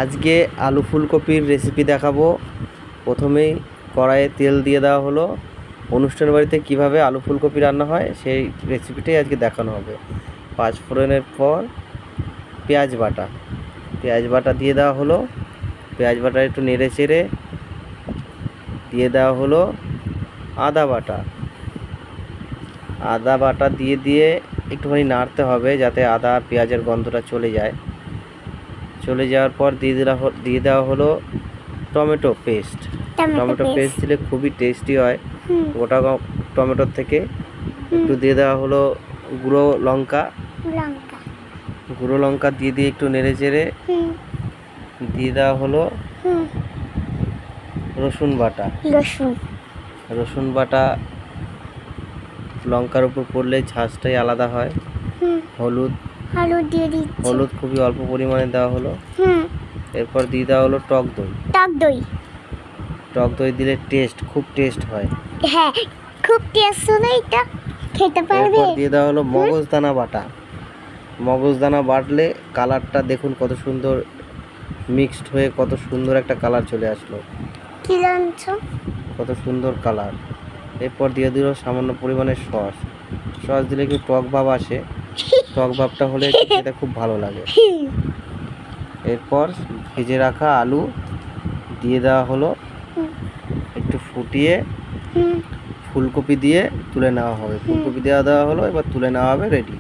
আজকে আলু ফুলকপির রেসিপি দেখাবো। প্রথমেই কড়াইয়ে তেল দিয়ে দেওয়া হলো। অনুষ্ঠান বাড়িতে কীভাবে আলু ফুলকপি রান্না হয় সেই রেসিপিটাই আজকে দেখানো হবে। পাঁচ ফোড়নের পর পেঁয়াজ বাটা দিয়ে দেওয়া হলো। পেঁয়াজ বাটা একটু নেড়ে চেড়ে দিয়ে দেওয়া হলো আদা বাটা দিয়ে একটুখানি নাড়তে হবে যাতে আদা পেঁয়াজের গন্ধটা চলে যাওয়ার পর দিয়ে দেওয়া হলো টমেটো পেস্ট দিলে খুবই টেস্টি হয়। গোটা টমেটোর থেকে একটু দিয়ে দেওয়া হলো গুঁড়ো লঙ্কা দিয়ে একটু নেড়ে চেড়ে দিয়ে দেওয়া হলো রসুন বাটা। লঙ্কার উপর পড়লে ঝাঁজটাই আলাদা হয়। হলুদ খুবই অল্প পরিমাণে দেওয়া হলো। এরপর দিয়ে দেওয়া হলো টক দই দিলে খুব টেস্ট হয়। হ্যাঁ, খুব টেস্ট হলে এটা খেতে পারবে। এরপর দিয়ে দেওয়া হলো মগজদানা বাটলে কালারটা দেখুন কত সুন্দর মিক্সড হয়ে কত সুন্দর একটা কালার চলে আসলো। কি জানছো? কত সুন্দর কালার। এরপর দিয়ে দিল সামান্য পরিমাণে সস দিলে একটু টক ভাব আসে। টক ভাবটা হলে খেতে খুব ভালো লাগে। এরপর ভেজে রাখা আলু দিয়ে দেওয়া হলো। একটু ফুটিয়ে ফুলকপি দিয়ে তুলে নেওয়া হবে। ফুলকপি দেওয়া হলো, এবার তুলে নেওয়া হবে, রেডি।